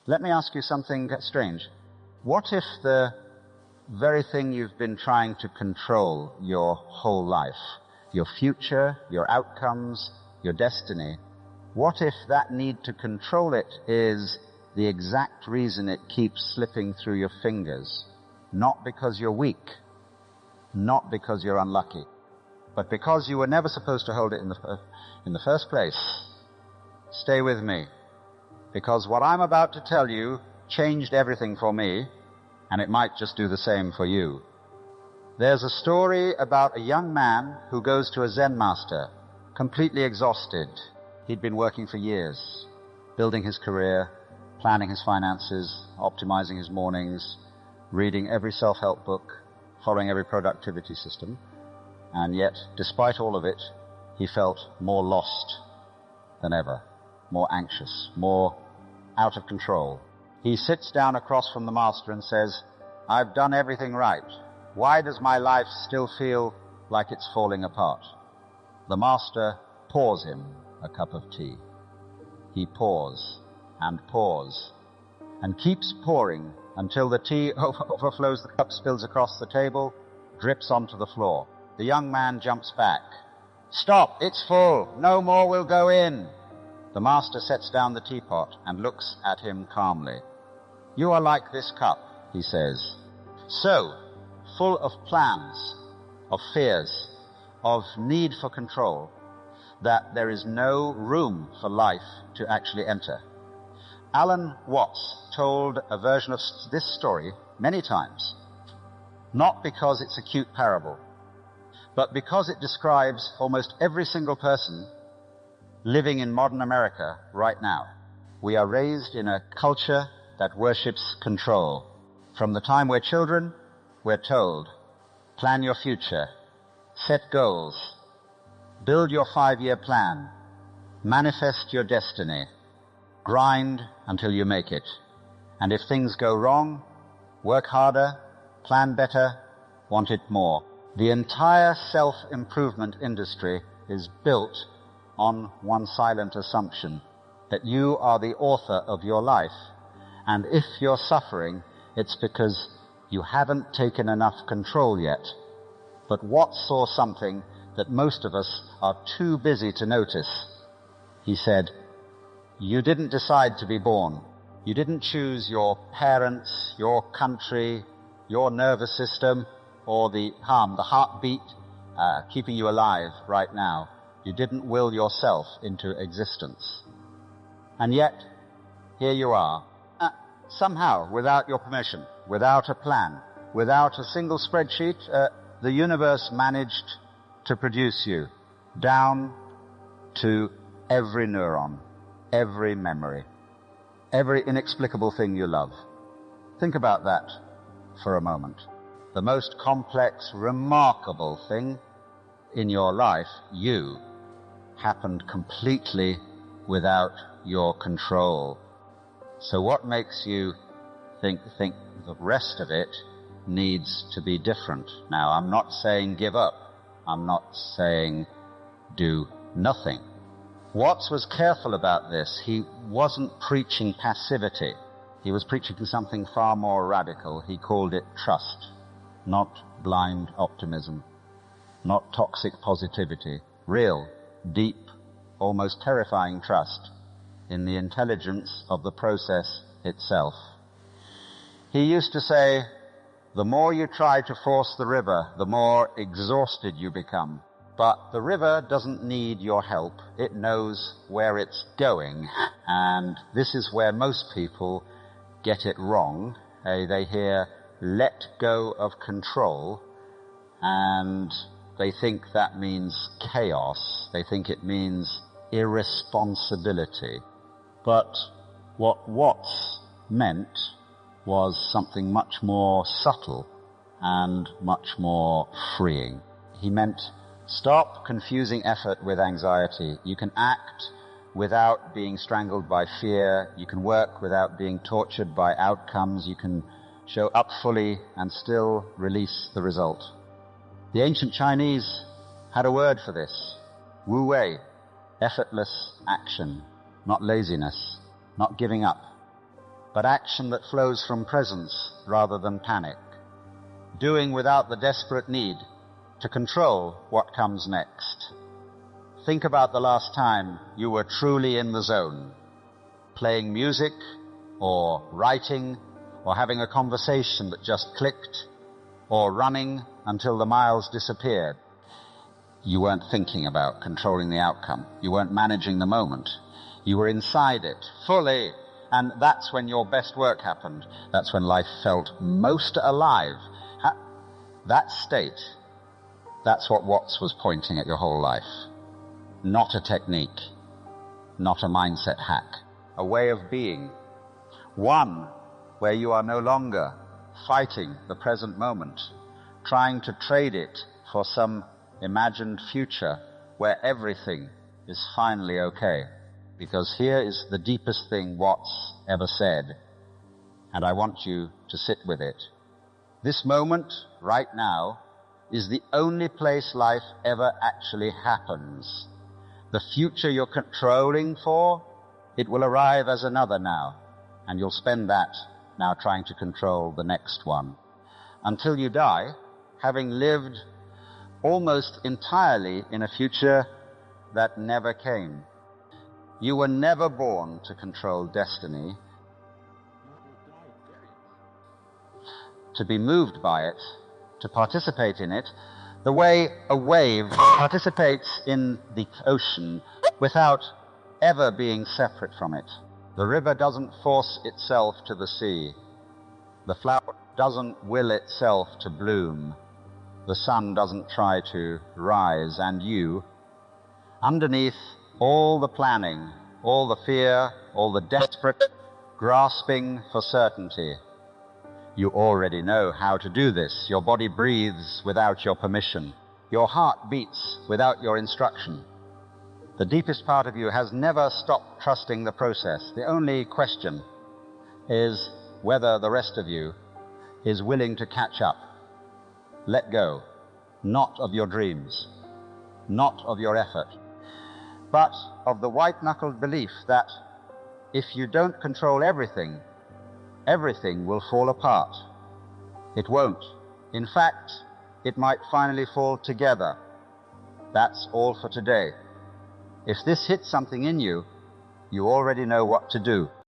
Let me ask you something strange. What if the very thing you've been trying to control your whole life, your future, your outcomes, your destiny, what if that need to control it is the exact reason it keeps slipping through your fingers? Not because you're weak, not because you're unlucky, but because you were never supposed to hold it in the first place. Stay with me, because what I'm about to tell you changed everything for me, and it might just do the same for you. There's a story about a young man who goes to a Zen master, completely exhausted. He'd been working for years, building his career, planning his finances, optimizing his mornings, reading every self-help book, following every productivity system, and yet, despite all of it, he felt more lost than ever, more anxious, more out of control. He sits down across from the master and says, "I've done everything right. Why does my life still feel like it's falling apart?" The master pours him a cup of tea. He pours and keeps pouring until the tea overflows, the cup spills across the table, drips onto the floor. The young man jumps back. "Stop, it's full. No more will go in." The master sets down the teapot and looks at him calmly. "You are like this cup," he says, "so full of plans, of fears, of need for control, that there is no room for life to actually enter." Alan Watts told a version of this story many times, not because it's a cute parable, but because it describes almost every single person living in modern America right now. We are raised in a culture that worships control. From the time we're children, we're told, plan your future, set goals, build your 5-year plan, manifest your destiny, grind until you make it. And if things go wrong, work harder, plan better, want it more. The entire self-improvement industry is built on one silent assumption, that you are the author of your life. And if you're suffering, it's because you haven't taken enough control yet. But Watts saw something that most of us are too busy to notice. He said, "You didn't decide to be born. You didn't choose your parents, your country, your nervous system, or the heartbeat keeping you alive right now. You didn't will yourself into existence. And yet, here you are, somehow, without your permission, without a plan, without a single spreadsheet, the universe managed to produce you, down to every neuron, every memory, every inexplicable thing you love." Think about that for a moment. The most complex, remarkable thing in your life, you, happened completely without your control. So what makes you think the rest of it needs to be different? Now, I'm not saying give up. I'm not saying do nothing. Watts was careful about this. He wasn't preaching passivity. He was preaching something far more radical. He called it trust, not blind optimism, not toxic positivity. Real, deep, almost terrifying trust in the intelligence of the process itself. He used to say, the more you try to force the river, the more exhausted you become. But the river doesn't need your help. It knows where it's going. And this is where most people get it wrong. They hear, let go of control, and they think that means chaos. They think it means irresponsibility. But what Watts meant was something much more subtle and much more freeing. He meant, stop confusing effort with anxiety. You can act without being strangled by fear. You can work without being tortured by outcomes. You can show up fully and still release the result. The ancient Chinese had a word for this, Wu Wei, effortless action, not laziness, not giving up, but action that flows from presence rather than panic. Doing without the desperate need to control what comes next. Think about the last time you were truly in the zone, playing music or writing or having a conversation that just clicked or running until the miles disappeared. You weren't thinking about controlling the outcome. You weren't managing the moment. You were inside it, fully, and that's when your best work happened. That's when life felt most alive. That state, that's what Watts was pointing at your whole life. Not a technique, not a mindset hack, a way of being. One where you are no longer fighting the present moment, trying to trade it for some imagined future where everything is finally okay. Because here is the deepest thing Watts ever said, and I want you to sit with it. This moment, right now, is the only place life ever actually happens. The future you're controlling for, it will arrive as another now, and you'll spend that now trying to control the next one. Until you die, having lived almost entirely in a future that never came. You were never born to control destiny, to be moved by it, to participate in it, the way a wave participates in the ocean without ever being separate from it. The river doesn't force itself to the sea. The flower doesn't will itself to bloom. The sun doesn't try to rise, and you, underneath all the planning, all the fear, all the desperate grasping for certainty, you already know how to do this. Your body breathes without your permission. Your heart beats without your instruction. The deepest part of you has never stopped trusting the process. The only question is whether the rest of you is willing to catch up. Let go, not of your dreams, not of your effort, but of the white-knuckled belief that if you don't control everything, everything will fall apart. It won't. In fact, it might finally fall together. That's all for today. If this hits something in you, you already know what to do.